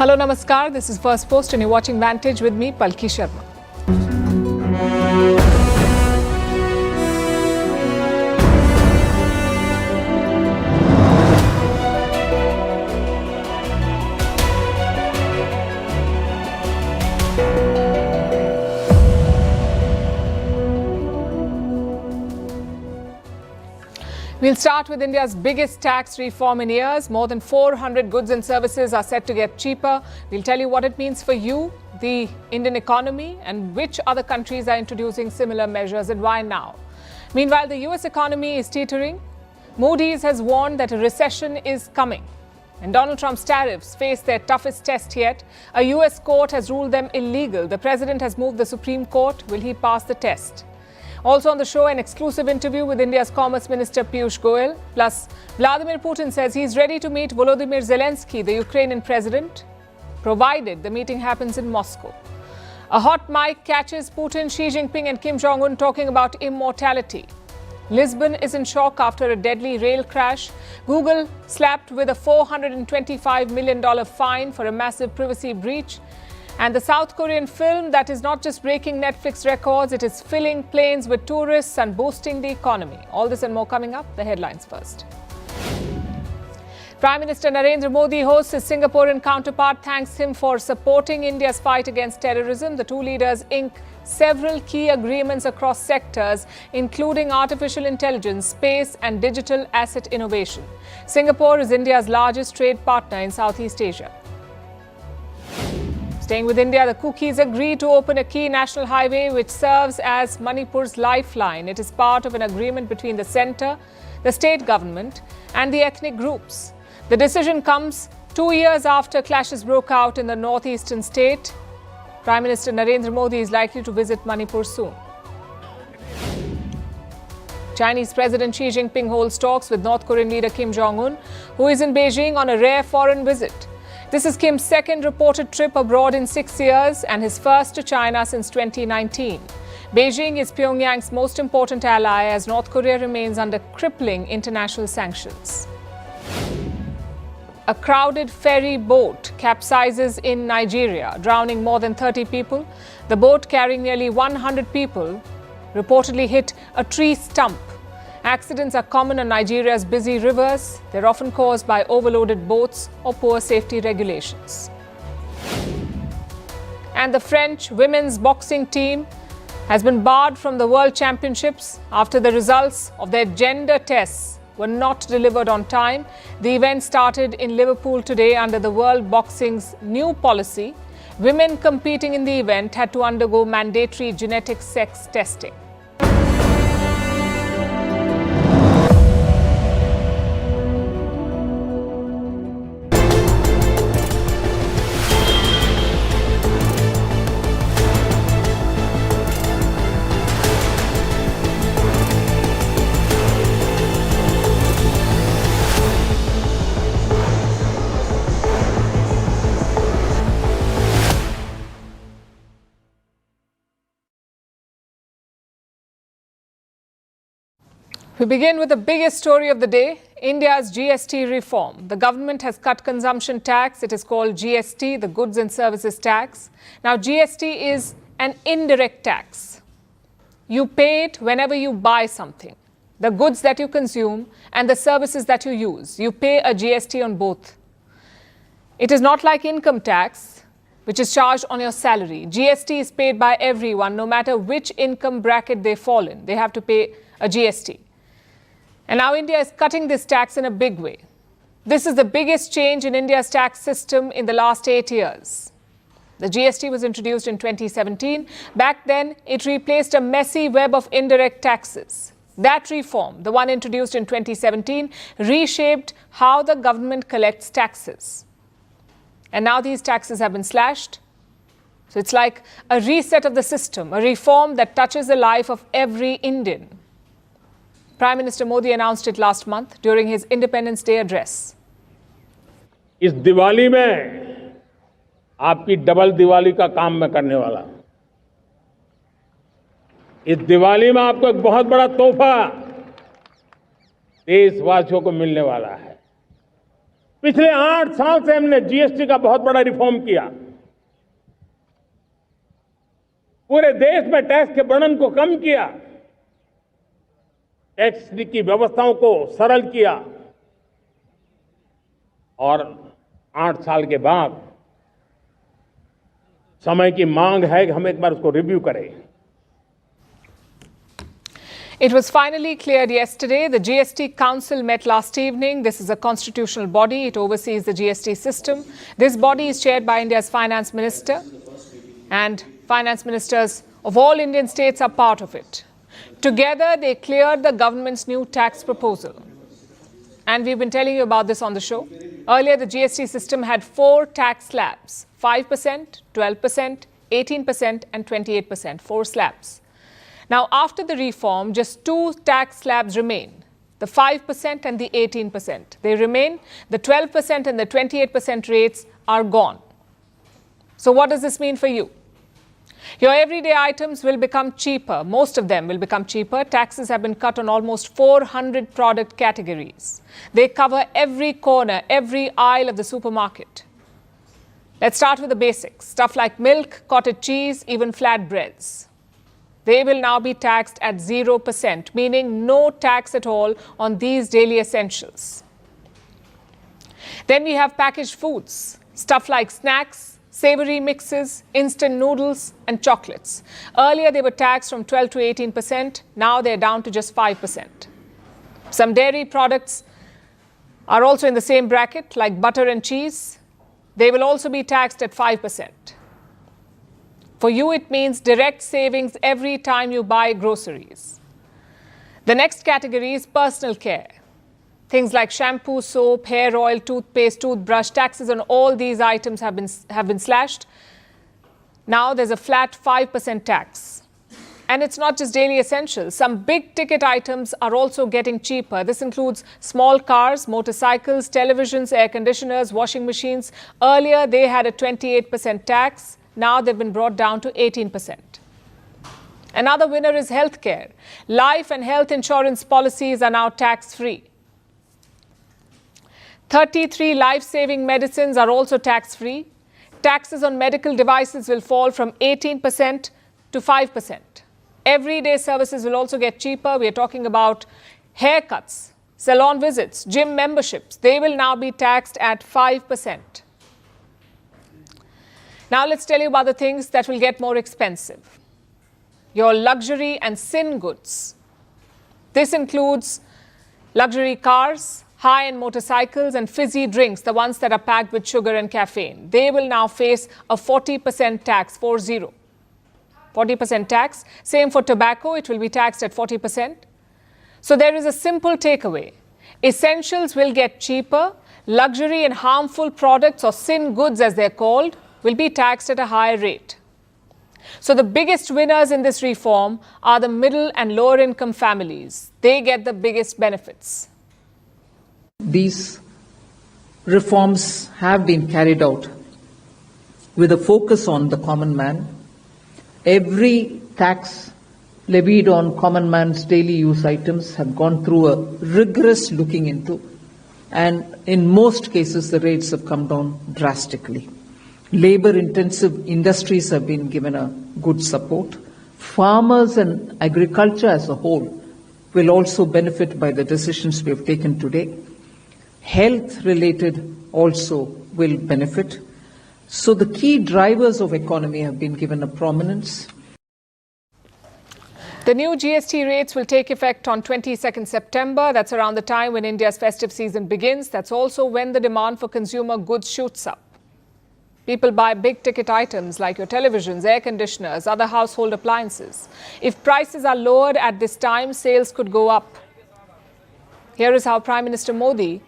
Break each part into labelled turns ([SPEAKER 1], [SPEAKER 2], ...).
[SPEAKER 1] Hello, Namaskar. This is Firstpost and you're watching Vantage with me, Palki Sharma. We'll start with India's biggest tax reform in years. More than 400 goods and services are set to get cheaper. We'll tell you what it means for you, the Indian economy, and which other countries are introducing similar measures and why now. Meanwhile, the US economy is teetering. Moody's has warned that a recession is coming. And Donald Trump's tariffs face their toughest test yet. A US court has ruled them illegal. The president has moved the Supreme Court. Will he pass the test? Also on the show, an exclusive interview with India's Commerce Minister Piyush Goyal. Plus, Vladimir Putin says he's ready to meet Volodymyr Zelensky, the Ukrainian president, provided the meeting happens in Moscow. A hot mic catches Putin, Xi Jinping and Kim Jong-un talking about immortality. Lisbon is in shock after a deadly rail crash. Google slapped with a $425 million fine for a massive privacy breach. And the South Korean film that is not just breaking Netflix records, it is filling planes with tourists and boosting the economy. All this and more coming up. The headlines first. Prime Minister Narendra Modi hosts his Singaporean counterpart, thanks him for supporting India's fight against terrorism. The two leaders ink several key agreements across sectors, including artificial intelligence, space and digital asset innovation. Singapore is India's largest trade partner in Southeast Asia. Staying with India, the Cookies agree to open a key national highway which serves as Manipur's lifeline. It is part of an agreement between the centre, the state government and the ethnic groups. The decision comes 2 years after clashes broke out in the northeastern state. Prime Minister Narendra Modi is likely to visit Manipur soon. Chinese President Xi Jinping holds talks with North Korean leader Kim Jong-un, who is in Beijing on a rare foreign visit. This is Kim's second reported trip abroad in 6 years and his first to China since 2019. Beijing is Pyongyang's most important ally as North Korea remains under crippling international sanctions. A crowded ferry boat capsizes in Nigeria, drowning more than 30 people. The boat carrying nearly 100 people reportedly hit a tree stump. Accidents are common on Nigeria's busy rivers. They're often caused by overloaded boats or poor safety regulations. And the French women's boxing team has been barred from the World Championships after the results of their gender tests were not delivered on time. The event started in Liverpool today under the World Boxing's new policy. Women competing in the event had to undergo mandatory genetic sex testing. We begin with the biggest story of the day, India's GST reform. The government has cut consumption tax. It is called GST, the Goods and Services Tax. Now, GST is an indirect tax. You pay it whenever you buy something, the goods that you consume and the services that you use. You pay a GST on both. It is not like income tax, which is charged on your salary. GST is paid by everyone, no matter which income bracket they fall in. They have to pay a GST. And now India is cutting this tax in a big way. This is the biggest change in India's tax system in the last 8 years. The GST was introduced in 2017. Back then, it replaced a messy web of indirect taxes. That reform, the one introduced in 2017, reshaped how the government collects taxes. And now these taxes have been slashed. So it's like a reset of the system, a reform that touches the life of every Indian. Prime Minister Modi announced it last month during his Independence Day address.
[SPEAKER 2] इस दिवाली में आपकी double Diwali का काम मैं करने वाला हूं। इस दिवाली में आपको एक बहुत बड़ा तोहफा देशवासियों को मिलने वाला है। पिछले 8 साल से हमने जीएसटी का बहुत बड़ा रिफॉर्म किया। पूरे देश में टैक्स के बर्डन को कम किया, टैक्स की व्यवस्थाओं को सरल किया और 8 साल के बाद समय की मांग है कि हम एक बार उसको रिव्यू करें।
[SPEAKER 1] It was finally cleared yesterday. The GST Council met last evening. This is a constitutional body. It oversees the GST system. This body is chaired by India's finance minister, and finance ministers of all Indian states are part of it. Together, they cleared the government's new tax proposal. And we've been telling you about this on the show. Earlier, the GST system had 4 tax slabs: 5%, 12%, 18%, and 28%, 4 slabs. Now, after the reform, just 2 tax slabs remain, the 5% and the 18%. They remain. The 12% and the 28% rates are gone. So what does this mean for you? Your everyday items will become cheaper. Most of them will become cheaper. Taxes have been cut on almost 400 product categories. They cover every corner, every aisle of the supermarket. Let's start with the basics. Stuff like milk, cottage cheese, even flatbreads. They will now be taxed at 0%, meaning no tax at all on these daily essentials. Then we have packaged foods, stuff like snacks, savory mixes, instant noodles, and chocolates. Earlier, they were taxed from 12 to 18%. Now they're down to just 5%. Some dairy products are also in the same bracket, like butter and cheese. They will also be taxed at 5%. For you, it means direct savings every time you buy groceries. The next category is personal care. Things like shampoo, soap, hair oil, toothpaste, toothbrush. Taxes on all these items have been slashed. Now there's a flat 5% tax. And it's not just daily essentials. Some big ticket items are also getting cheaper. This includes small cars, motorcycles, televisions, air conditioners, washing machines. Earlier, they had a 28% tax. Now they've been brought down to 18%. Another winner is healthcare. Life and health insurance policies are now tax-free. 33 life-saving medicines are also tax-free. Taxes on medical devices will fall from 18% to 5%. Everyday services will also get cheaper. We are talking about haircuts, salon visits, gym memberships. They will now be taxed at 5%. Now let's tell you about the things that will get more expensive. Your luxury and sin goods. This includes luxury cars, high-end motorcycles, and fizzy drinks, the ones that are packed with sugar and caffeine. They will now face a 40% tax, 40% tax. Same for tobacco, it will be taxed at 40%. So there is a simple takeaway. Essentials will get cheaper. Luxury and harmful products, or sin goods as they're called, will be taxed at a higher rate. So the biggest winners in this reform are the middle and lower income families. They get the biggest benefits.
[SPEAKER 3] These reforms have been carried out with a focus on the common man. Every tax levied on common man's daily use items have gone through a rigorous looking into, and in most cases the rates have come down drastically. Labor-intensive industries have been given a good support. Farmers and agriculture as a whole will also benefit by the decisions we have taken today. Health-related also will benefit. So the key drivers of economy have been given a prominence.
[SPEAKER 1] The new GST rates will take effect on 22nd September. That's around the time when India's festive season begins. That's also when the demand for consumer goods shoots up. People buy big-ticket items like your televisions, air conditioners, other household appliances. If prices are lowered at this time, sales could go up. Here is how Prime Minister Modi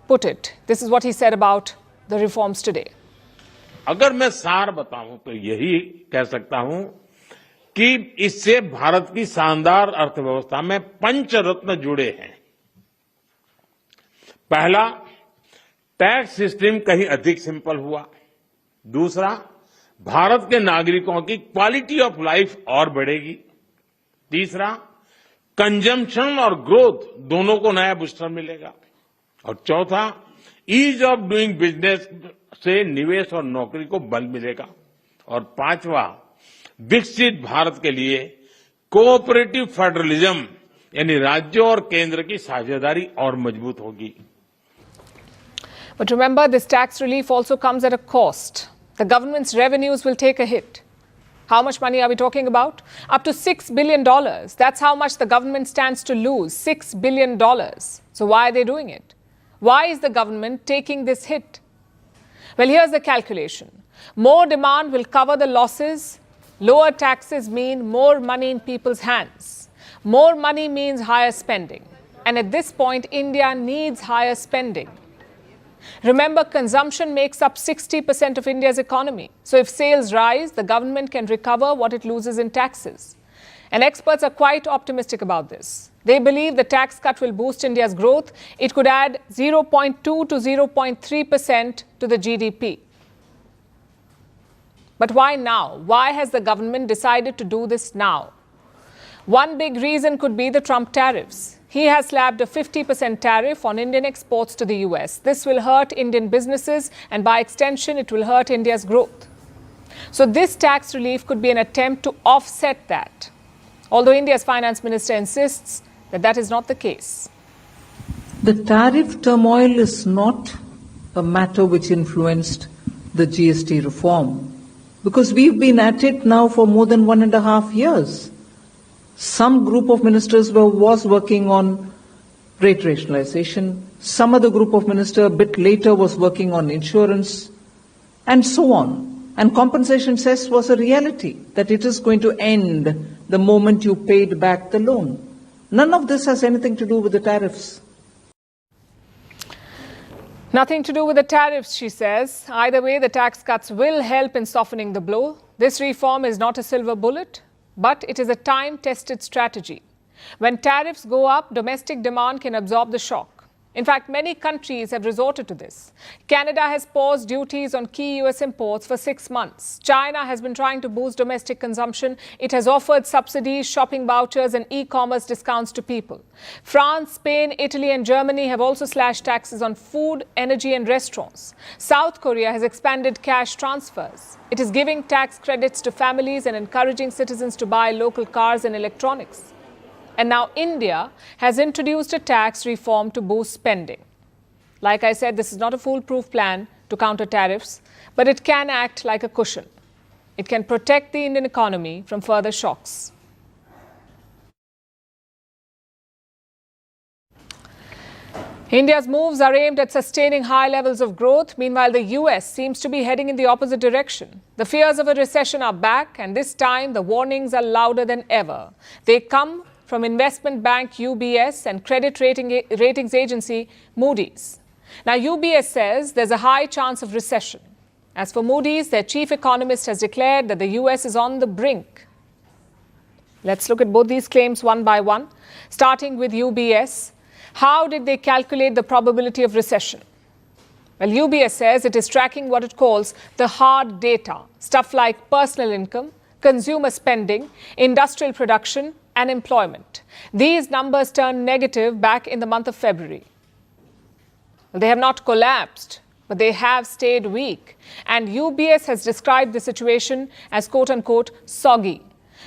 [SPEAKER 1] put it. This is what he said about the reforms today.
[SPEAKER 2] अगर मैं सार बताऊं तो यही कह सकता हूं कि इससे भारत की शानदार अर्थव्यवस्था में पंचरत्न जुड़े हैं। पहला, टैक्स सिस्टम कहीं अधिक सिंपल हुआ। दूसरा, भारत के नागरिकों की क्वालिटी ऑफ लाइफ और बढ़ेगी। तीसरा, कंजम्पशन और ग्रोथ दोनों को नया बूस्टर मिलेगा। और चौथा, ईज ऑफ डूइंग बिजनेस से निवेश और नौकरी को बल मिलेगा। और पांचवा, विकसित भारत के लिए कोऑपरेटिव फेडरलिज्म यानी राज्यों और केंद्र की साझेदारी और मजबूत होगी।
[SPEAKER 1] But remember, this tax relief also comes at a cost. The government's revenues will take a hit. How much money are we talking about? Up to $6 billion. That's how much the government stands to lose, $6 billion. So why are they doing it? Why is the government taking this hit? Well, here's the calculation. More demand will cover the losses. Lower taxes mean more money in people's hands. More money means higher spending. And at this point, India needs higher spending. Remember, consumption makes up 60% of India's economy. So if sales rise, the government can recover what it loses in taxes. And experts are quite optimistic about this. They believe the tax cut will boost India's growth. It could add 0.2 to 0.3% to the GDP. But why now? Why has the government decided to do this now? One big reason could be the Trump tariffs. He has slapped a 50% tariff on Indian exports to the US. This will hurt Indian businesses and by extension, it will hurt India's growth. So this tax relief could be an attempt to offset that. Although India's finance minister insists that that is not the case.
[SPEAKER 3] The tariff turmoil is not a matter which influenced the GST reform because we've been at it now for more than 1.5 years. Some group of ministers was working on rate rationalization. Some other group of ministers a bit later was working on insurance and so on. And compensation cess was a reality that it is going to end the moment you paid back the loan. None of this has anything to do with the tariffs.
[SPEAKER 1] Nothing to do with the tariffs, she says. Either way, the tax cuts will help in softening the blow. This reform is not a silver bullet, but it is a time-tested strategy. When tariffs go up, domestic demand can absorb the shock. In fact, many countries have resorted to this. Canada has paused duties on key US imports for 6 months. China has been trying to boost domestic consumption. It has offered subsidies, shopping vouchers and e-commerce discounts to people. France, Spain, Italy and Germany have also slashed taxes on food, energy and restaurants. South Korea has expanded cash transfers. It is giving tax credits to families and encouraging citizens to buy local cars and electronics. And now India has introduced a tax reform to boost spending. Like I said, this is not a foolproof plan to counter tariffs, but it can act like a cushion. It can protect the Indian economy from further shocks. India's moves are aimed at sustaining high levels of growth. Meanwhile, the US seems to be heading in the opposite direction. The fears of a recession are back, and this time the warnings are louder than ever. They come from investment bank UBS and credit ratings agency Moody's. Now, UBS says there's a high chance of recession. As for Moody's, their chief economist has declared that the US is on the brink. Let's look at both these claims one by one, starting with UBS. How did they calculate the probability of recession? Well, UBS says it is tracking what it calls the hard data, stuff like personal income, consumer spending, industrial production, and employment. These numbers turned negative back in the month of February. Well, they have not collapsed, but they have stayed weak. And UBS has described the situation as quote-unquote soggy.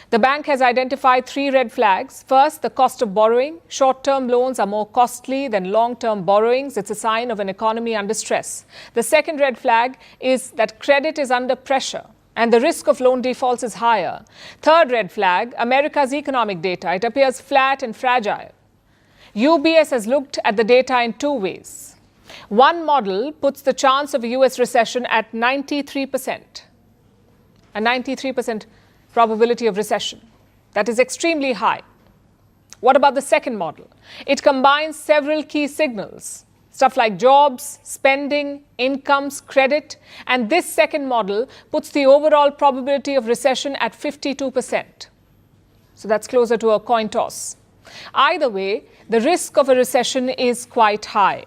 [SPEAKER 1] The bank has identified 3 red flags. First, the cost of borrowing. Short-term loans are more costly than long-term borrowings. It's a sign of an economy under stress. The second red flag is that credit is under pressure and the risk of loan defaults is higher. Third red flag, America's economic data. It appears flat and fragile. UBS has looked at the data in 2 ways. One model puts the chance of a US recession at 93%. A 93% probability of recession. That is extremely high. What about the second model? It combines several key signals. Stuff like jobs, spending, incomes, credit. And this second model puts the overall probability of recession at 52%. So that's closer to a coin toss. Either way, the risk of a recession is quite high.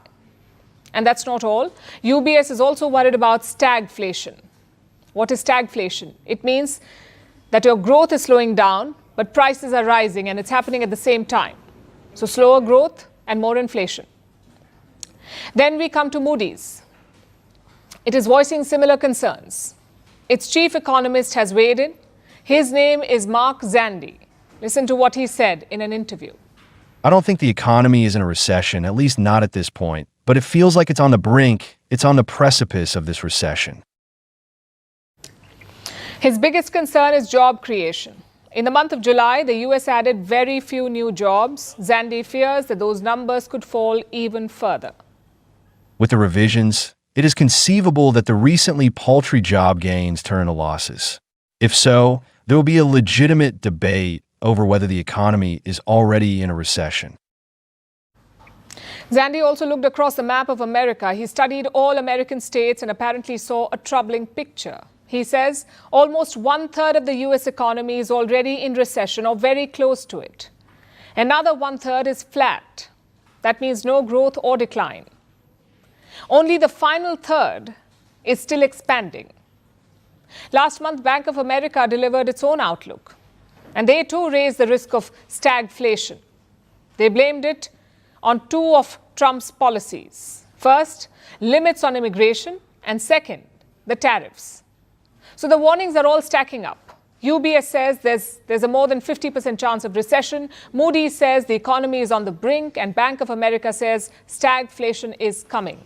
[SPEAKER 1] And that's not all. UBS is also worried about stagflation. What is stagflation? It means that your growth is slowing down, but prices are rising and it's happening at the same time. So slower growth and more inflation. Then we come to Moody's. It is voicing similar concerns. Its chief economist has weighed in. His name is Mark Zandi. Listen to what he said in an interview.
[SPEAKER 4] I don't think the economy is in a recession, at least not at this point, but it feels like it's on the brink, it's on the precipice of this recession.
[SPEAKER 1] His biggest concern is job creation. In the month of July, the US added very few new jobs. Zandi fears that those numbers could fall even further.
[SPEAKER 4] With the revisions, it is conceivable that the recently paltry job gains turn to losses. If so, there will be a legitimate debate over whether the economy is already in a recession.
[SPEAKER 1] Zandi also looked across the map of America. He studied all American states and apparently saw a troubling picture. He says almost 1/3 of the US economy is already in recession or very close to it. Another 1/3 is flat. That means no growth or decline. Only the final third is still expanding. Last month, Bank of America delivered its own outlook, and they too raised the risk of stagflation. They blamed it on two of Trump's policies. First, limits on immigration, and second, the tariffs. So the warnings are all stacking up. UBS says there's a more than 50% chance of recession. Moody's says the economy is on the brink, and Bank of America says stagflation is coming.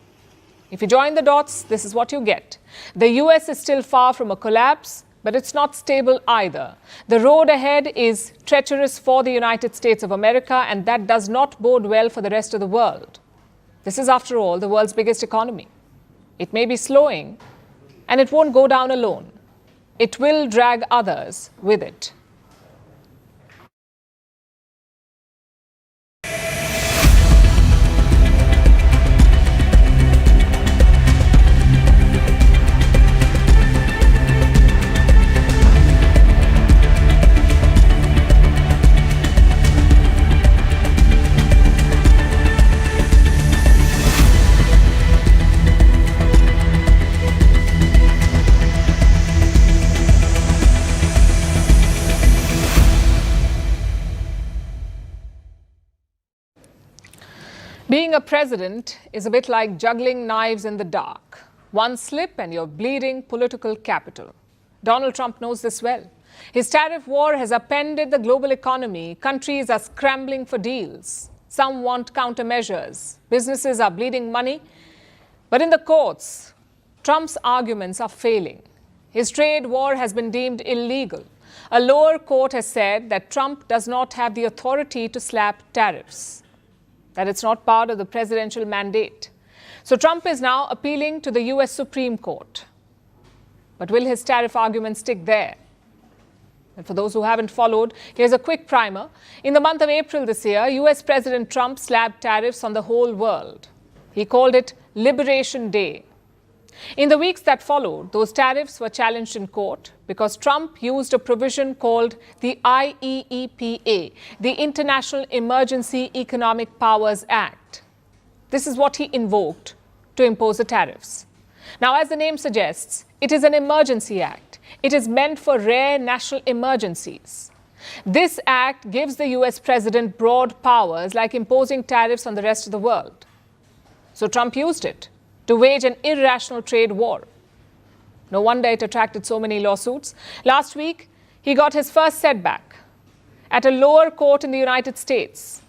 [SPEAKER 1] If you join the dots, this is what you get. The US is still far from a collapse, but it's not stable either. The road ahead is treacherous for the United States of America, and that does not bode well for the rest of the world. This is, after all, the world's biggest economy. It may be slowing, and it won't go down alone. It will drag others with it. Being a president is a bit like juggling knives in the dark. One slip and you're bleeding political capital. Donald Trump knows this well. His tariff war has upended the global economy. Countries are scrambling for deals. Some want countermeasures. Businesses are bleeding money. But in the courts, Trump's arguments are failing. His trade war has been deemed illegal. A lower court has said that Trump does not have the authority to slap tariffs, that it's not part of the presidential mandate. So Trump is now appealing to the US Supreme Court. But will his tariff argument stick there? And for those who haven't followed, here's a quick primer. In the month of April this year, US President Trump slapped tariffs on the whole world. He called it Liberation Day. In the weeks that followed, those tariffs were challenged in court because Trump used a provision called the IEEPA, the International Emergency Economic Powers Act. This is what he invoked to impose the tariffs. Now, as the name suggests, it is an emergency act. It is meant for rare national emergencies. This act gives the US president broad powers like imposing tariffs on the rest of the world. So Trump used it to wage an irrational trade war. No wonder it attracted so many lawsuits. Last week, he got his first setback at a lower court in the United States.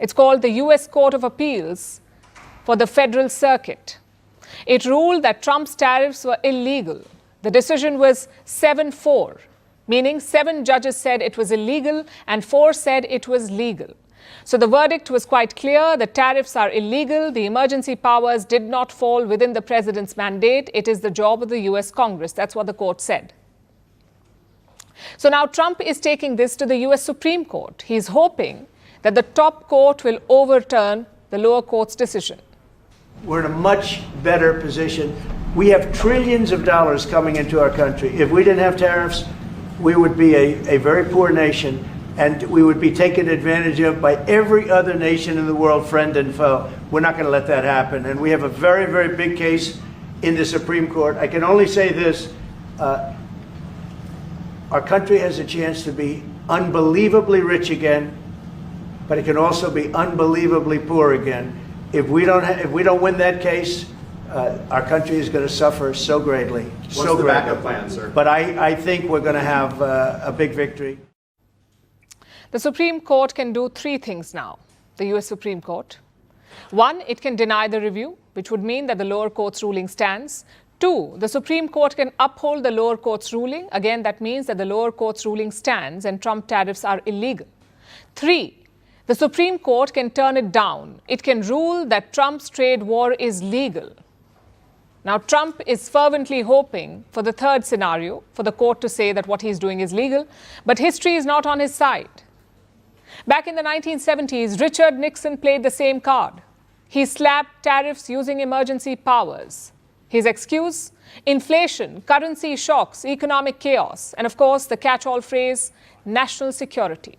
[SPEAKER 1] It's called the US Court of Appeals for the Federal Circuit. It ruled that Trump's tariffs were illegal. The decision was 7-4, meaning 7 judges said it was illegal and 4 said it was legal. So the verdict was quite clear. The tariffs are illegal. The emergency powers did not fall within the president's mandate. It is the job of the US Congress. That's what the court said. So now Trump is taking this to the US Supreme Court. He's hoping that the top court will overturn the lower court's decision.
[SPEAKER 5] We're in a much better position. We have trillions of dollars coming into our country. If we didn't have tariffs, we would be a very poor nation, and we would be taken advantage of by every other nation in the world, friend and foe. We're not going to let that happen. And we have a very, very big case in the Supreme Court. I can only say this. Our country has a chance to be unbelievably rich again, but it can also be unbelievably poor again. If we don't win that case, our country is going to suffer so greatly.
[SPEAKER 6] What's the backup plan, sir?
[SPEAKER 5] But I think we're going to have a big victory.
[SPEAKER 1] The Supreme Court can do three things now, the US Supreme Court. One, it can deny the review, which would mean that the lower court's ruling stands. Two, the Supreme Court can uphold the lower court's ruling. Again, that means that the lower court's ruling stands and Trump tariffs are illegal. Three, the Supreme Court can turn it down. It can rule that Trump's trade war is legal. Now, Trump is fervently hoping for the third scenario, for the court to say that what he's doing is legal, but history is not on his side. Back in the 1970s, Richard Nixon played the same card. He slapped tariffs using emergency powers. His excuse? Inflation, currency shocks, economic chaos, and of course the catch-all phrase, national security.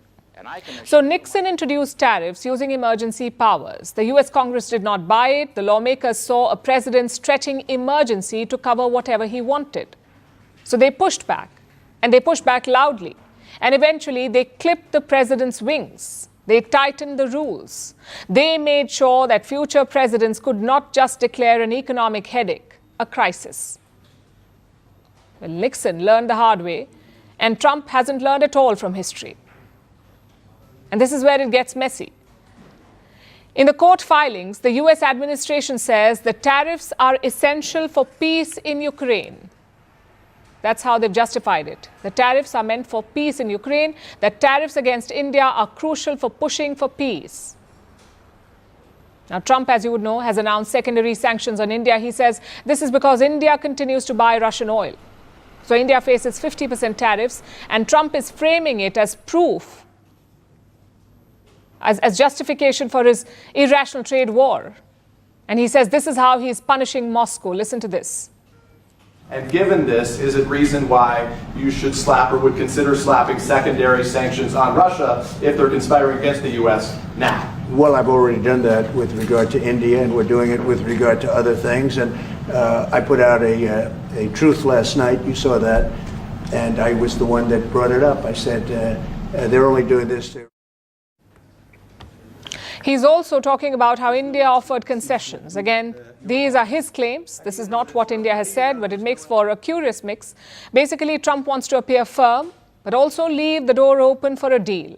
[SPEAKER 1] So Nixon introduced tariffs using emergency powers. The US Congress did not buy it. The lawmakers saw a president stretching emergency to cover whatever he wanted. So they pushed back, and they pushed back loudly. And eventually they clipped the president's wings. They tightened the rules. They made sure that future presidents could not just declare an economic headache, a crisis. Well, Nixon learned the hard way, and Trump hasn't learned at all from history. And this is where it gets messy. In the court filings, the US administration says the tariffs are essential for peace in Ukraine. That's how they've justified it. The tariffs are meant for peace in Ukraine. The tariffs against India are crucial for pushing for peace. Now, Trump, as you would know, has announced secondary sanctions on India. He says this is because India continues to buy Russian oil. So India faces 50% tariffs, and Trump is framing it as proof, as justification for his irrational trade war. And he says this is how he's punishing Moscow. Listen to this.
[SPEAKER 6] And given this, is it reason why you should slap or would consider slapping secondary sanctions on Russia if they're conspiring against the U.S. now?
[SPEAKER 5] Well, I've already done that with regard to India, and we're doing it with regard to other things. And I put out a truth last night. You saw that. And I was the one that brought it up. I said they're only doing this to...
[SPEAKER 1] He's also talking about how India offered concessions. Again, these are his claims. This is not what India has said, but it makes for a curious mix. Basically, Trump wants to appear firm, but also leave the door open for a deal.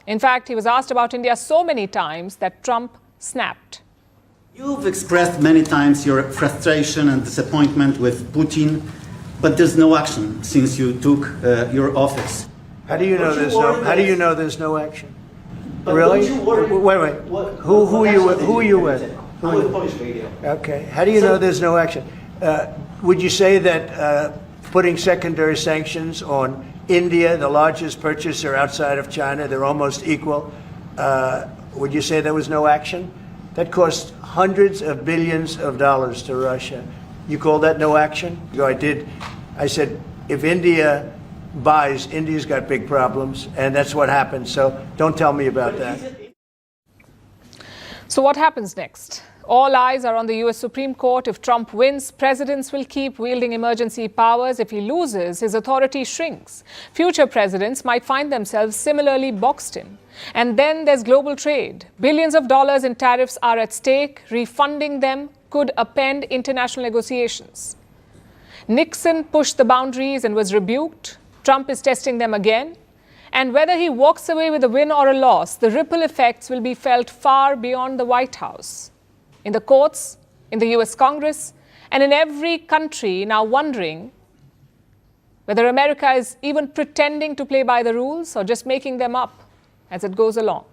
[SPEAKER 1] In fact, he was asked about India so many times that Trump snapped.
[SPEAKER 7] You've expressed many times your frustration and disappointment with Putin, but there's no action since you took your office.
[SPEAKER 5] How do you know there's no? How do you know there's no action?
[SPEAKER 7] But
[SPEAKER 5] really?
[SPEAKER 7] Don't you worry?
[SPEAKER 5] Wait. Who are you with? Who are you with?
[SPEAKER 7] I'm with Polish radio.
[SPEAKER 5] Okay. How do you know there's no action? Would you say that putting secondary sanctions on India, the largest purchaser outside of China, they're almost equal? Would you say there was no action? That cost hundreds of billions of dollars to Russia. You call that no action? You go, I did. I said, if India buys, India's got big problems, and that's what happened. So don't tell me about that.
[SPEAKER 1] So what happens next? All eyes are on the US Supreme Court. If Trump wins, presidents will keep wielding emergency powers. If he loses, his authority shrinks. Future presidents might find themselves similarly boxed in. And then there's global trade. Billions of dollars in tariffs are at stake. Refunding them could upend international negotiations. Nixon pushed the boundaries and was rebuked. Trump is testing them again. And whether he walks away with a win or a loss, the ripple effects will be felt far beyond the White House. In the courts, in the US Congress, and in every country now wondering whether America is even pretending to play by the rules or just making them up as it goes along.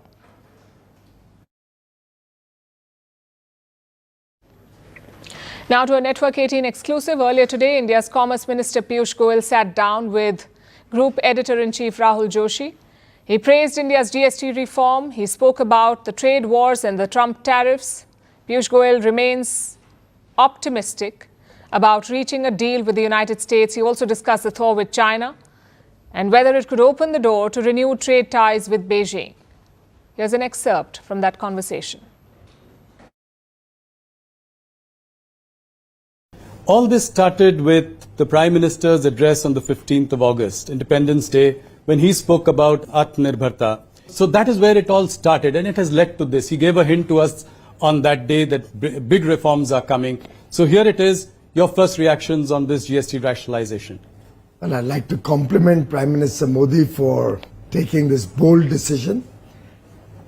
[SPEAKER 1] Now to a Network 18 exclusive. Earlier today, India's Commerce Minister Piyush Goyal sat down with Group Editor-in-Chief Rahul Joshi. He praised India's GST reform. He spoke about the trade wars and the Trump tariffs. Piyush Goyal remains optimistic about reaching a deal with the United States. He also discussed the thaw with China and whether it could open the door to renewed trade ties with Beijing. Here's an excerpt from that conversation.
[SPEAKER 8] All this started with the Prime Minister's address on the 15th of August, Independence Day, when he spoke about Atmanirbharta. So that is where it all started, and it has led to this. He gave a hint to us on that day that big reforms are coming. So here it is, your first reactions on this GST rationalization.
[SPEAKER 9] And I'd like to compliment Prime Minister Modi for taking this bold decision.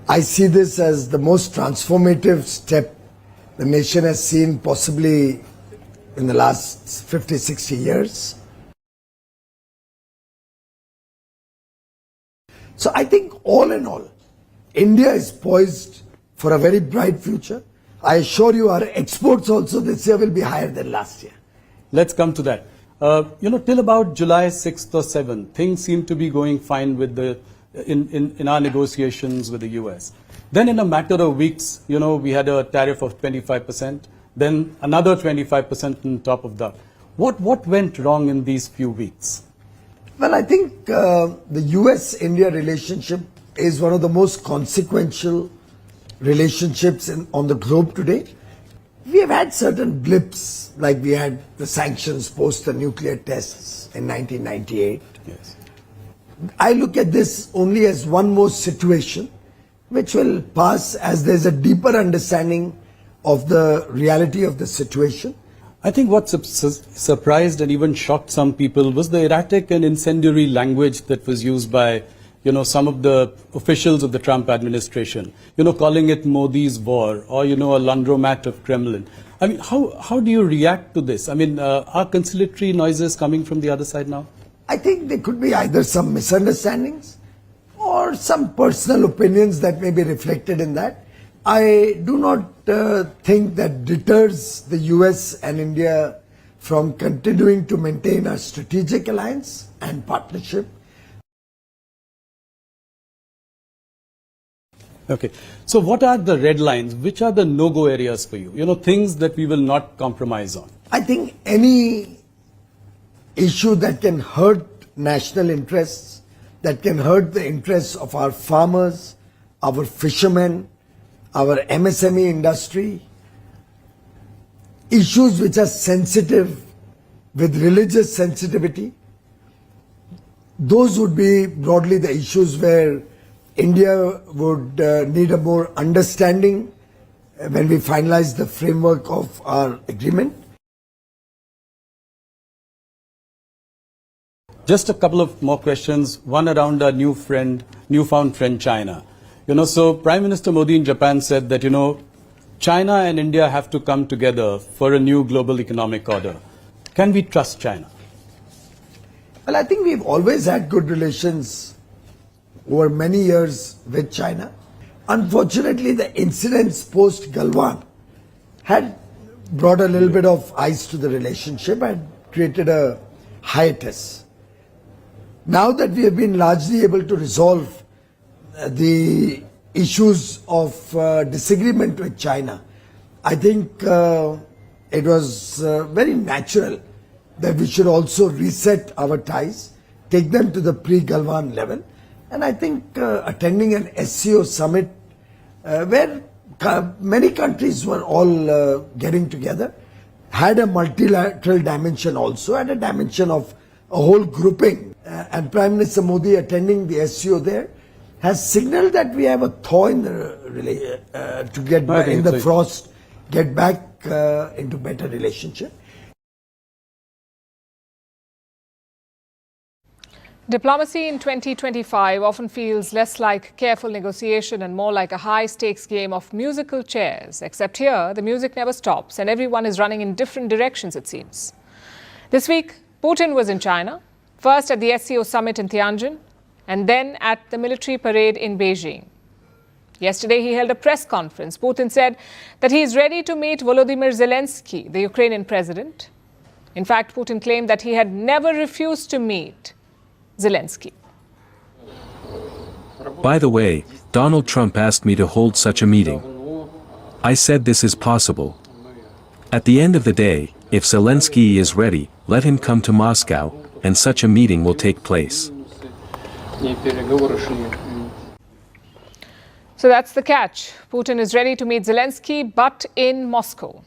[SPEAKER 9] I see this as the most transformative step the nation has seen possibly in the last 50, 60 years. So I think all in all, India is poised for a very bright future. I assure you our exports also this year will be higher than last year.
[SPEAKER 8] Let's come to that. Till about July 6th or 7th, things seem to be going fine with in our negotiations with the US. Then in a matter of weeks, we had a tariff of 25%, then another 25% on top of that. What went wrong in these few weeks?
[SPEAKER 9] Well, I think the US-India relationship is one of the most consequential relationships on the globe today. We have had certain blips, like we had the sanctions post the nuclear tests in 1998.
[SPEAKER 8] Yes.
[SPEAKER 9] I look at this only as one more situation which will pass as there's a deeper understanding of the reality of the situation.
[SPEAKER 8] I think what surprised and even shocked some people was the erratic and incendiary language that was used by some of the officials of the Trump administration, calling it Modi's war or, a laundromat of Kremlin. I mean, how do you react to this? I mean, are conciliatory noises coming from the other side now?
[SPEAKER 9] I think there could be either some misunderstandings or some personal opinions that may be reflected in that. I do not think that deters the US and India from continuing to maintain a strategic alliance and partnership.
[SPEAKER 8] Okay. So what are the red lines? Which are the no-go areas for you? Things that we will not compromise on.
[SPEAKER 9] I think any issue that can hurt national interests, that can hurt the interests of our farmers, our fishermen, our MSME industry, issues which are sensitive with religious sensitivity, those would be broadly the issues where India would need a more understanding when we finalize the framework of our agreement.
[SPEAKER 8] Just a couple of more questions, one around our newfound friend China. So Prime Minister Modi in Japan said that, China and India have to come together for a new global economic order. Can we trust China?
[SPEAKER 9] Well, I think we've always had good relations over many years with China. Unfortunately, the incidents post Galwan had brought a little bit of ice to the relationship and created a hiatus. Now that we have been largely able to resolve the issues of disagreement with China, I think it was very natural that we should also reset our ties, take them to the pre-Galwan level. And I think attending an SCO summit where many countries were all getting together had a multilateral dimension also, and a dimension of a whole grouping. And Prime Minister Modi attending the SCO there has signaled that we have a thaw in the to get back in the frost, get back into better relationship.
[SPEAKER 1] Diplomacy in 2025 often feels less like careful negotiation and more like a high-stakes game of musical chairs. Except here, the music never stops and everyone is running in different directions, it seems. This week, Putin was in China, first at the SCO summit in Tianjin and then at the military parade in Beijing. Yesterday, he held a press conference. Putin said that he is ready to meet Volodymyr Zelensky, the Ukrainian president. In fact, Putin claimed that he had never refused to meet Zelensky.
[SPEAKER 10] By the way, Donald Trump asked me to hold such a meeting. I said this is possible. At the end of the day, if Zelensky is ready, let him come to Moscow, and such a meeting will take place.
[SPEAKER 1] So that's the catch. Putin is ready to meet Zelensky, but in Moscow.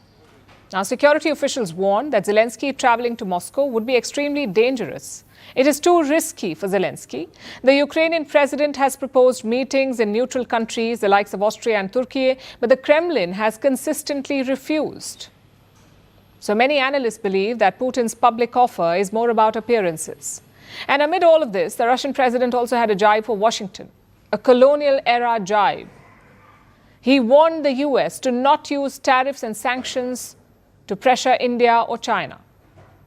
[SPEAKER 1] Now, security officials warned that Zelensky traveling to Moscow would be extremely dangerous. It is too risky for Zelensky. The Ukrainian president has proposed meetings in neutral countries, the likes of Austria and Turkey, but the Kremlin has consistently refused. So many analysts believe that Putin's public offer is more about appearances. And amid all of this, the Russian president also had a jibe for Washington, a colonial-era jibe. He warned the US to not use tariffs and sanctions to pressure India or China.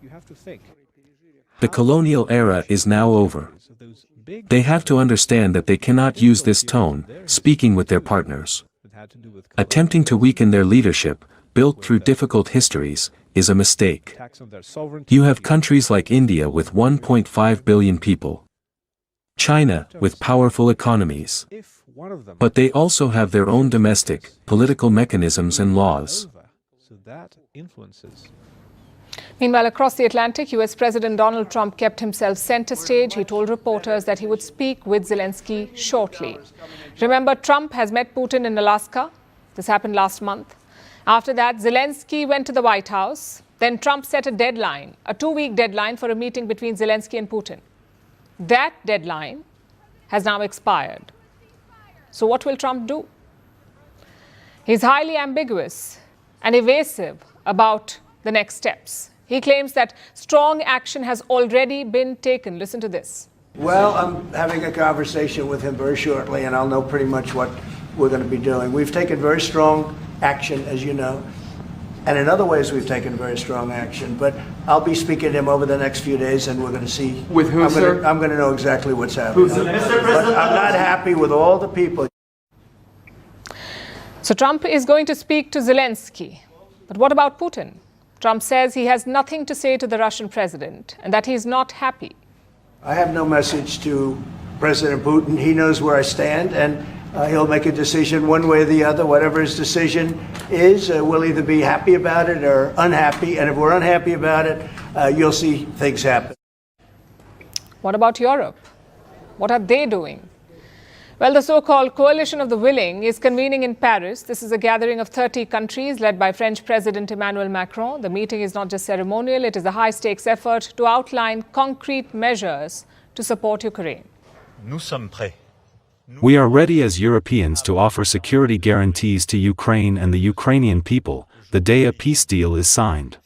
[SPEAKER 11] You have to think.
[SPEAKER 10] The colonial era is now over. They have to understand that they cannot use this tone, speaking with their partners. Attempting to weaken their leadership, built through difficult histories, is a mistake. You have countries like India with 1.5 billion people. China with powerful economies. But they also have their own domestic, political mechanisms and laws.
[SPEAKER 1] Meanwhile, across the Atlantic, US President Donald Trump kept himself center stage. He told reporters that he would speak with Zelensky shortly. Remember, Trump has met Putin in Alaska. This happened last month. After that, Zelensky went to the White House. Then Trump set a deadline, a 2-week deadline for a meeting between Zelensky and Putin. That deadline has now expired. So what will Trump do? He's highly ambiguous and evasive about the next steps. He claims that strong action has already been taken. Listen to this.
[SPEAKER 5] Well, I'm having a conversation with him very shortly, and I'll know pretty much what we're going to be doing. We've taken very strong action, as you know, and in other ways we've taken very strong action. But I'll be speaking to him over the next few days, and we're going to see.
[SPEAKER 11] With who, sir?
[SPEAKER 5] I'm going to know exactly what's happening. But I'm not happy with all the people.
[SPEAKER 1] So Trump is going to speak to Zelensky. But what about Putin? Trump says he has nothing to say to the Russian president and that he's not happy.
[SPEAKER 5] I have no message to President Putin. He knows where I stand, and he'll make a decision one way or the other. Whatever his decision is, we'll either be happy about it or unhappy. And if we're unhappy about it, you'll see things happen.
[SPEAKER 1] What about Europe? What are they doing? Well, the so-called Coalition of the Willing is convening in Paris. This is a gathering of 30 countries led by French President Emmanuel Macron. The meeting is not just ceremonial, it is a high-stakes effort to outline concrete measures to support Ukraine.
[SPEAKER 10] We are ready as Europeans to offer security guarantees to Ukraine and the Ukrainian people the day a peace deal is signed.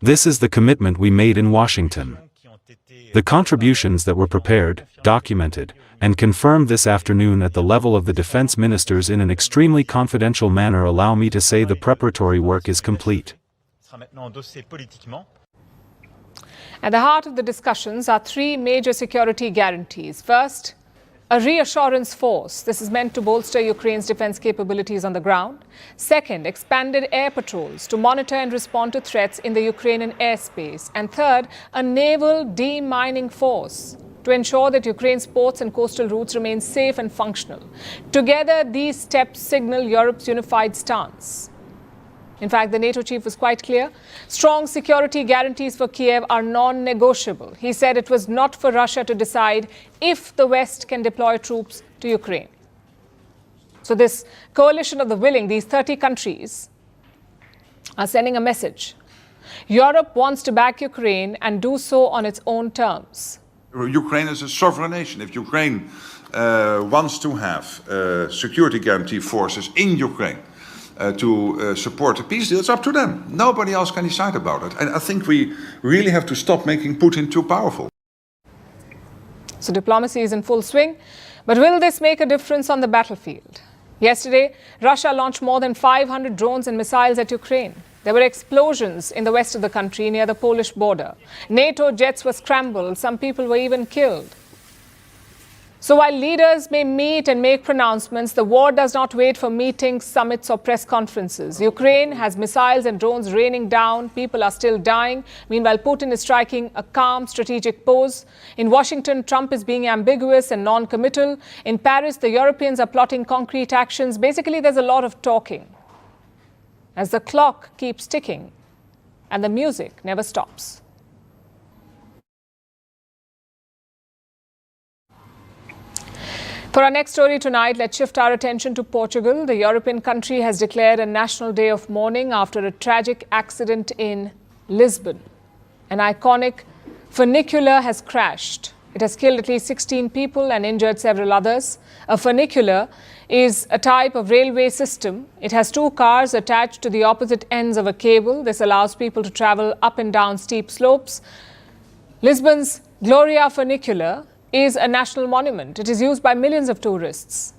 [SPEAKER 10] This is the commitment we made in Washington. The contributions that were prepared, documented, and confirmed this afternoon at the level of the defense ministers in an extremely confidential manner allow me to say the preparatory work is complete.
[SPEAKER 1] At the heart of the discussions are 3 major security guarantees. First, a reassurance force. This is meant to bolster Ukraine's defense capabilities on the ground. Second, expanded air patrols to monitor and respond to threats in the Ukrainian airspace. And third, a naval demining force to ensure that Ukraine's ports and coastal routes remain safe and functional. Together, these steps signal Europe's unified stance. In fact, the NATO chief was quite clear. Strong security guarantees for Kiev are non-negotiable. He said it was not for Russia to decide if the West can deploy troops to Ukraine. So this coalition of the willing, these 30 countries, are sending a message. Europe wants to back Ukraine and do so on its own terms.
[SPEAKER 12] Ukraine is a sovereign nation. If Ukraine wants to have security guarantee forces in Ukraine to support a peace deal, it's up to them. Nobody else can decide about it. And I think we really have to stop making Putin too powerful.
[SPEAKER 1] So diplomacy is in full swing. But will this make a difference on the battlefield? Yesterday, Russia launched more than 500 drones and missiles at Ukraine. There were explosions in the west of the country near the Polish border. NATO jets were scrambled. Some people were even killed. So while leaders may meet and make pronouncements, the war does not wait for meetings, summits or press conferences. Ukraine has missiles and drones raining down. People are still dying. Meanwhile, Putin is striking a calm, strategic pose. In Washington, Trump is being ambiguous and non-committal. In Paris, the Europeans are plotting concrete actions. Basically, there's a lot of talking as the clock keeps ticking and the music never stops. For our next story tonight, let's shift our attention to Portugal. The European country has declared a national day of mourning after a tragic accident in Lisbon. An iconic funicular has crashed. It has killed at least 16 people and injured several others. A funicular is a type of railway system. It has two cars attached to the opposite ends of a cable. This allows people to travel up and down steep slopes. Lisbon's Gloria funicular is a national monument. It is used by millions of tourists.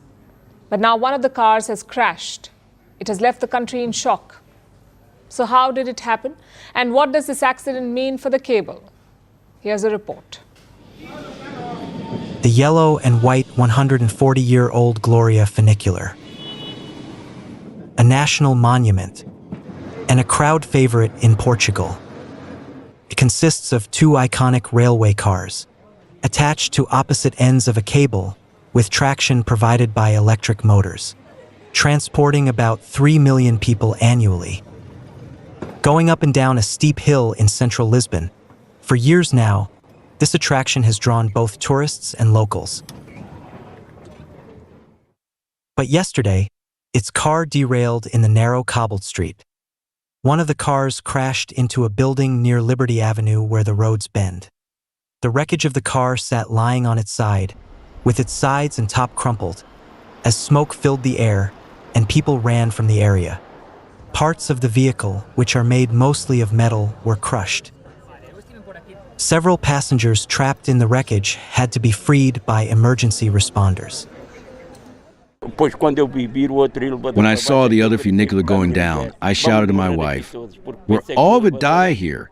[SPEAKER 1] But now one of the cars has crashed. It has left the country in shock. So how did it happen? And what does this accident mean for the cable? Here's a report.
[SPEAKER 13] The yellow and white 140-year-old Gloria funicular. A national monument and a crowd favorite in Portugal. It consists of two iconic railway cars attached to opposite ends of a cable with traction provided by electric motors, transporting about 3 million people annually. Going up and down a steep hill in central Lisbon, for years now, this attraction has drawn both tourists and locals. But yesterday, its car derailed in the narrow cobbled street. One of the cars crashed into a building near Liberty Avenue where the roads bend. The wreckage of the car sat lying on its side, with its sides and top crumpled, as smoke filled the air and people ran from the area. Parts of the vehicle, which are made mostly of metal, were crushed. Several passengers trapped in the wreckage had to be freed by emergency responders.
[SPEAKER 14] When I saw the other funicular going down, I shouted to my wife, "We're all going to die here,"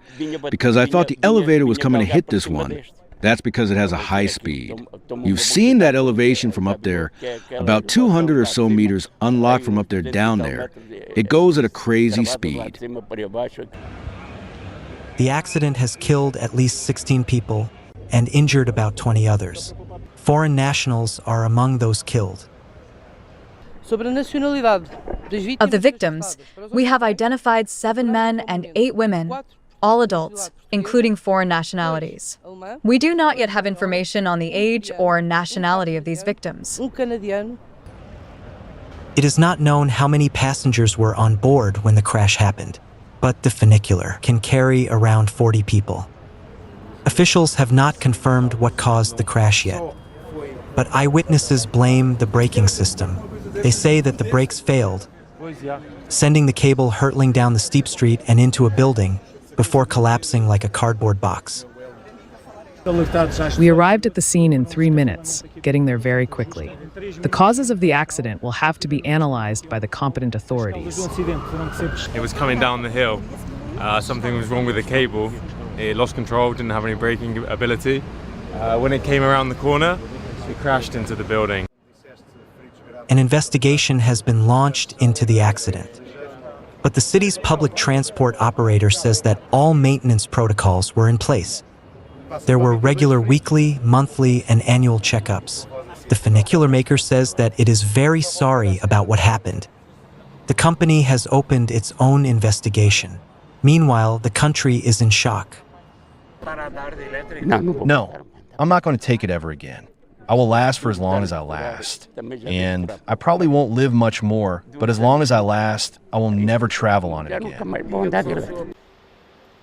[SPEAKER 14] because I thought the elevator was coming to hit this one. That's because it has a high speed. You've seen that elevation from up there, about 200 or so meters unlocked from up there down there. It goes at a crazy speed.
[SPEAKER 13] The accident has killed at least 16 people and injured about 20 others. Foreign nationals are among those killed.
[SPEAKER 15] Of the victims, we have identified 7 men and 8 women, all adults, including foreign nationalities. We do not yet have information on the age or nationality of these victims.
[SPEAKER 13] It is not known how many passengers were on board when the crash happened, but the funicular can carry around 40 people. Officials have not confirmed what caused the crash yet, but eyewitnesses blame the braking system. They say that the brakes failed, sending the cable hurtling down the steep street and into a building before collapsing like a cardboard box.
[SPEAKER 16] We arrived at the scene in 3 minutes, getting there very quickly. The causes of the accident will have to be analyzed by the competent authorities.
[SPEAKER 17] It was coming down the hill. Something was wrong with the cable. It lost control, didn't have any braking ability. When it came around the corner, it crashed into the building.
[SPEAKER 13] An investigation has been launched into the accident. But the city's public transport operator says that all maintenance protocols were in place. There were regular weekly, monthly, and annual checkups. The funicular maker says that it is very sorry about what happened. The company has opened its own investigation. Meanwhile, the country is in shock.
[SPEAKER 4] No, I'm not going to take it ever again. I will last for as long as I last. And I probably won't live much more, but as long as I last, I will never travel on it again.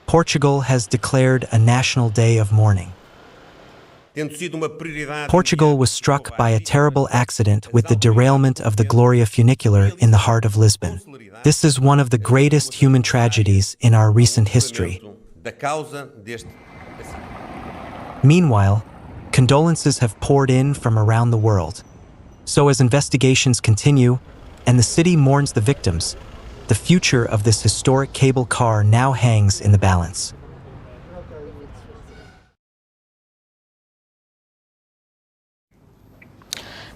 [SPEAKER 13] Portugal has declared a national day of mourning. Portugal was struck by a terrible accident with the derailment of the Gloria funicular in the heart of Lisbon. This is one of the greatest human tragedies in our recent history. Meanwhile, condolences have poured in from around the world. So as investigations continue and the city mourns the victims, the future of this historic cable car now hangs in the balance.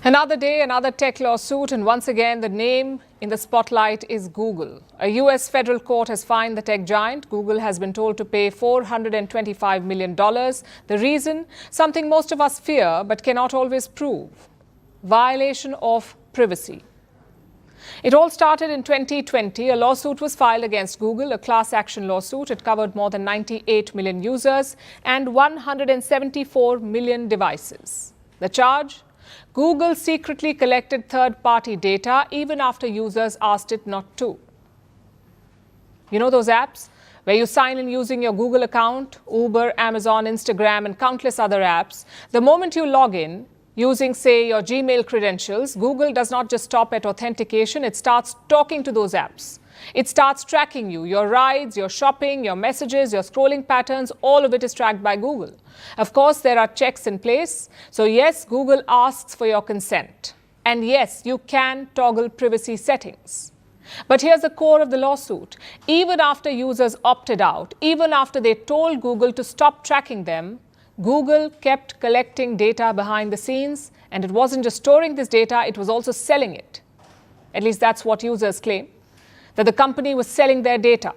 [SPEAKER 1] Another day, another tech lawsuit, and once again, the name in the spotlight is Google. A U.S. federal court has fined the tech giant. Google has been told to pay $425 million. The reason? Something most of us fear but cannot always prove. Violation of privacy. It all started in 2020. A lawsuit was filed against Google, a class action lawsuit. It covered more than 98 million users and 174 million devices. The charge? Google secretly collected third-party data even after users asked it not to. You know those apps where you sign in using your Google account, Uber, Amazon, Instagram, and countless other apps, the moment you log in using, say, your Gmail credentials, Google does not just stop at authentication, it starts talking to those apps. It starts tracking you, your rides, your shopping, your messages, your scrolling patterns, all of it is tracked by Google. Of course, there are checks in place. So yes, Google asks for your consent. And yes, you can toggle privacy settings. But here's the core of the lawsuit. Even after users opted out, even after they told Google to stop tracking them, Google kept collecting data behind the scenes, and it wasn't just storing this data, it was also selling it. At least that's what users claim, that the company was selling their data.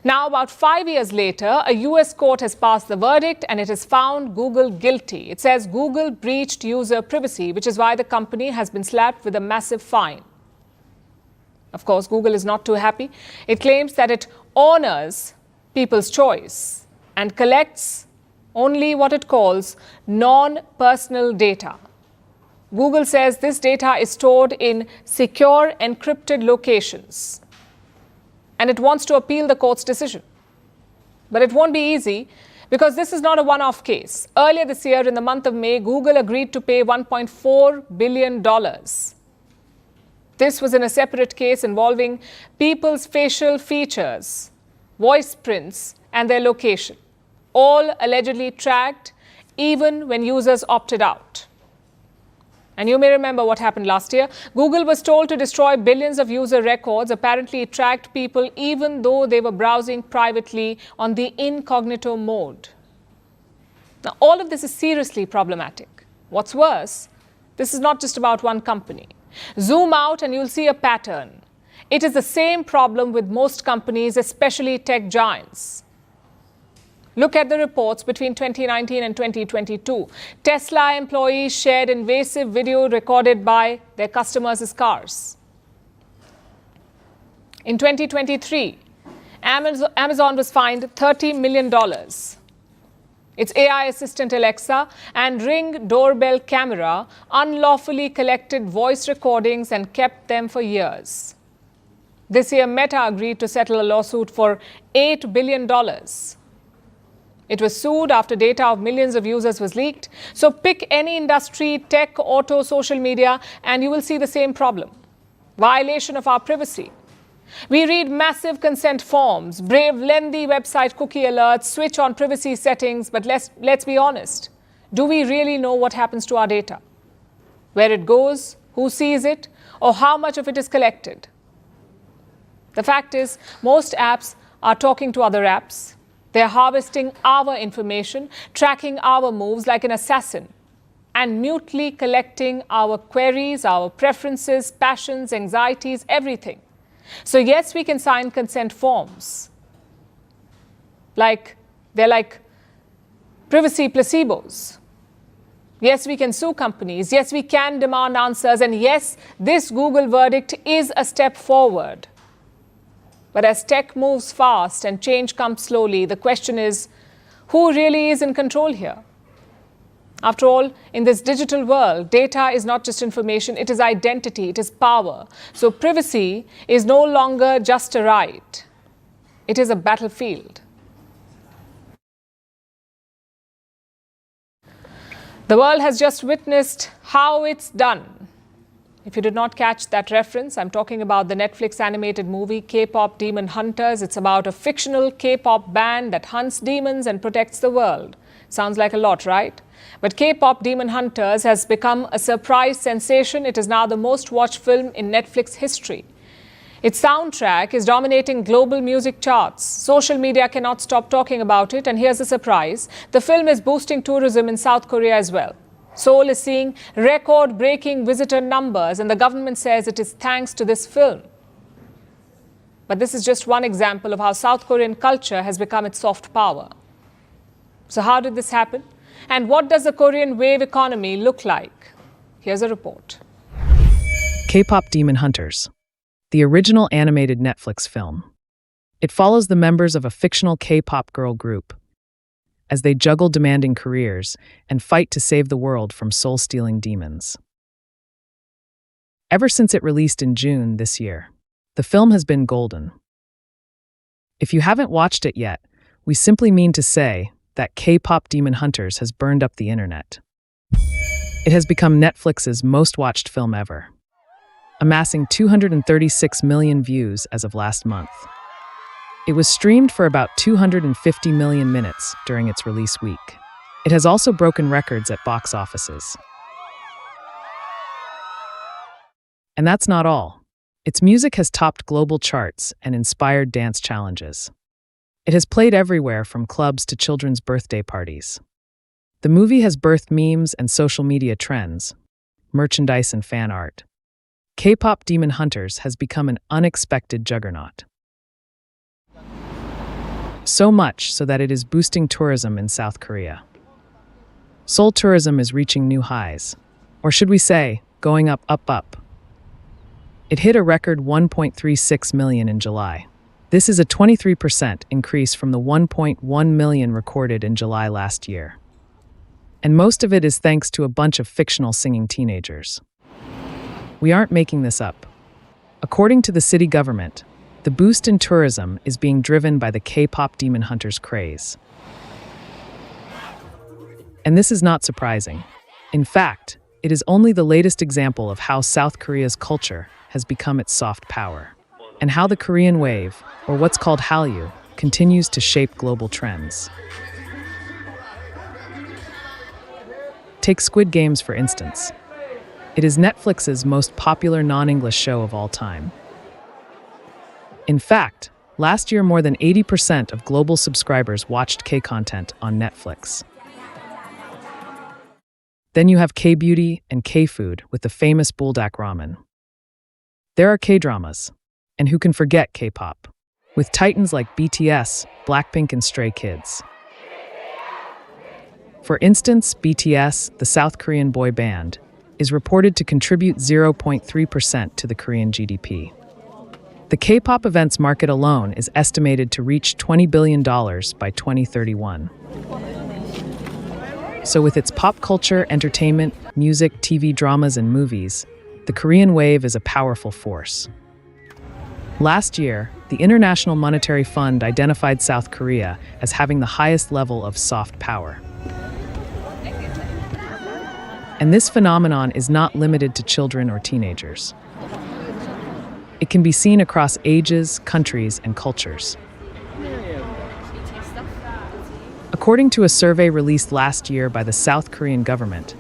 [SPEAKER 1] Now, about 5 years later, a US court has passed the verdict and it has found Google guilty. It says Google breached user privacy, which is why the company has been slapped with a massive fine. Of course, Google is not too happy. It claims that it honors people's choice and collects only what it calls non-personal data. Google says this data is stored in secure, encrypted locations, and it wants to appeal the court's decision. But it won't be easy because this is not a one-off case. Earlier this year, in the month of May, Google agreed to pay $1.4 billion. This was in a separate case involving people's facial features, voice prints, and their location, all allegedly tracked even when users opted out. And you may remember what happened last year. Google was told to destroy billions of user records. Apparently, it tracked people even though they were browsing privately on the incognito mode. Now, all of this is seriously problematic. What's worse, this is not just about one company. Zoom out and you'll see a pattern. It is the same problem with most companies, especially tech giants. Look at the reports between 2019 and 2022. Tesla employees shared invasive video recorded by their customers' cars. In 2023, Amazon was fined $30 million. Its AI assistant Alexa and Ring doorbell camera unlawfully collected voice recordings and kept them for years. This year, Meta agreed to settle a lawsuit for $8 billion. It was sued after data of millions of users was leaked. So pick any industry, tech, auto, social media, and you will see the same problem. Violation of our privacy. We read massive consent forms, brave lengthy website cookie alerts, switch on privacy settings, but let's be honest. Do we really know what happens to our data? Where it goes, who sees it, or how much of it is collected? The fact is, most apps are talking to other apps. They're harvesting our information, tracking our moves like an assassin, and mutely collecting our queries, our preferences, passions, anxieties, everything. So yes, we can sign consent forms. They're like privacy placebos. Yes, we can sue companies. Yes, we can demand answers. And yes, this Google verdict is a step forward. But as tech moves fast and change comes slowly, the question is, who really is in control here? After all, in this digital world, data is not just information, it is identity, it is power. So privacy is no longer just a right, it is a battlefield. The world has just witnessed how it's done. If you did not catch that reference, I'm talking about the Netflix animated movie K-pop Demon Hunters. It's about a fictional K-pop band that hunts demons and protects the world. Sounds like a lot, right? But K-pop Demon Hunters has become a surprise sensation. It is now the most watched film in Netflix history. Its soundtrack is dominating global music charts. Social media cannot stop talking about it. And here's the surprise. The film is boosting tourism in South Korea as well. Seoul is seeing record-breaking visitor numbers, and the government says it is thanks to this film. But this is just one example of how South Korean culture has become its soft power. So how did this happen? And what does the Korean wave economy look like? Here's a report.
[SPEAKER 16] K-pop Demon Hunters, the original animated Netflix film. It follows the members of a fictional K-pop girl group as they juggle demanding careers and fight to save the world from soul-stealing demons. Ever since it released in June this year, the film has been golden. If you haven't watched it yet, we simply mean to say that K-pop Demon Hunters has burned up the internet. It has become Netflix's most watched film ever, amassing 236 million views as of last month. It was streamed for about 250 million minutes during its release week. It has also broken records at box offices. And that's not all. Its music has topped global charts and inspired dance challenges. It has played everywhere from clubs to children's birthday parties. The movie has birthed memes and social media trends, merchandise and fan art. K-pop Demon Hunters has become an unexpected juggernaut. So much so that it is boosting tourism in South Korea. Seoul tourism is reaching new highs, or should we say, going up, up, up. It hit a record 1.36 million in July. This is a 23% increase from the 1.1 million recorded in July last year. And most of it is thanks to a bunch of fictional singing teenagers. We aren't making this up. According to the city government, the boost in tourism is being driven by the K-pop Demon Hunters craze. And this is not surprising. In fact, it is only the latest example of how South Korea's culture has become its soft power, and how the Korean wave, or what's called Hallyu, continues to shape global trends. Take Squid Games, for instance. It is Netflix's most popular non-English show of all time. In fact, last year more than 80% of global subscribers watched K-content on Netflix. Then you have K-beauty and K-food with the famous buldak ramen. There are K-dramas, and who can forget K-pop, with titans like BTS, Blackpink, and Stray Kids. For instance, BTS, the South Korean boy band, is reported to contribute 0.3% to the Korean GDP. The K-pop events market alone is estimated to reach $20 billion by 2031. So with its pop culture, entertainment, music, TV dramas, and movies, the Korean wave is a powerful force. Last year, the International Monetary Fund identified South Korea as having the highest level of soft power. And this phenomenon is not limited to children or teenagers. It can be seen across ages, countries, and cultures. According to a survey released last year by the South Korean government,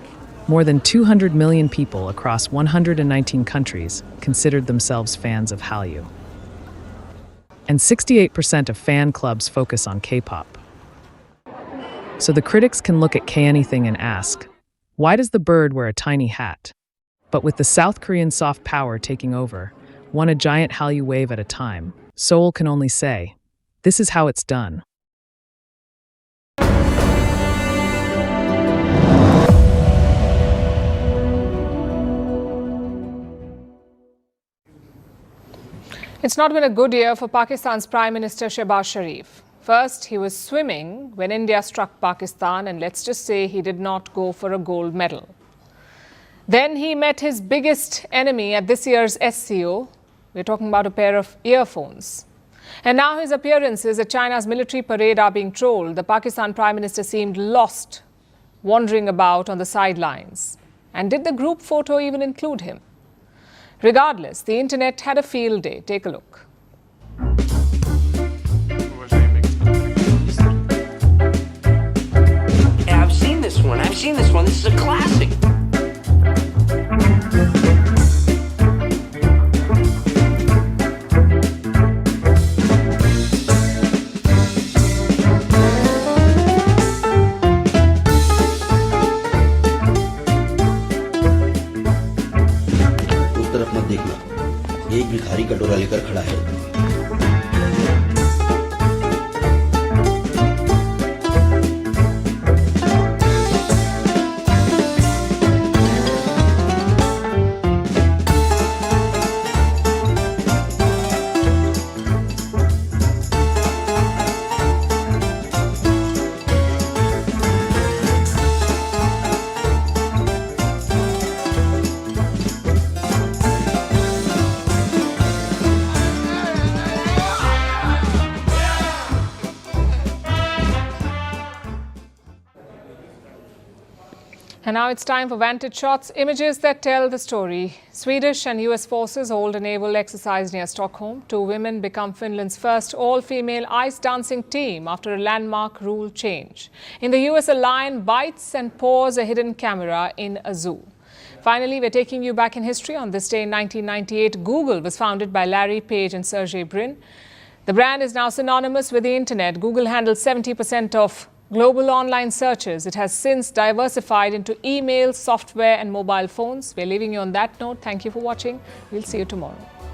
[SPEAKER 16] more than 200 million people across 119 countries considered themselves fans of Hallyu. And 68% of fan clubs focus on K-pop. So the critics can look at K-anything and ask, why does the bird wear a tiny hat? But with the South Korean soft power taking over, one a giant Hallyu wave at a time, Seoul can only say, this is how it's done.
[SPEAKER 1] It's not been a good year for Pakistan's Prime Minister Shehbaz Sharif. First, he was swimming when India struck Pakistan, and let's just say he did not go for a gold medal. Then he met his biggest enemy at this year's SCO. We're talking about a pair of earphones. And now his appearances at China's military parade are being trolled. The Pakistan Prime Minister seemed lost, wandering about on the sidelines. And did the group photo even include him? Regardless, the internet had a field day. Take a look.
[SPEAKER 18] I've seen this one. This is a classic.
[SPEAKER 19] उस तरफ मत देखना, एक भिखारी कटोरा लेकर खड़ा है।
[SPEAKER 1] And now it's time for Vantage shots, images that tell the story. Swedish and US forces hold a naval exercise near Stockholm. 2 women become Finland's first all-female ice dancing team after a landmark rule change. In the US, a lion bites and paws a hidden camera in a zoo. Finally, we're taking you back in history. On this day in 1998, Google was founded by Larry Page and Sergey Brin. The brand is now synonymous with the internet. Google handles 70% of global online searches. It has since diversified into email, software and mobile phones. We're leaving you on that note. Thank you for watching. We'll see you tomorrow.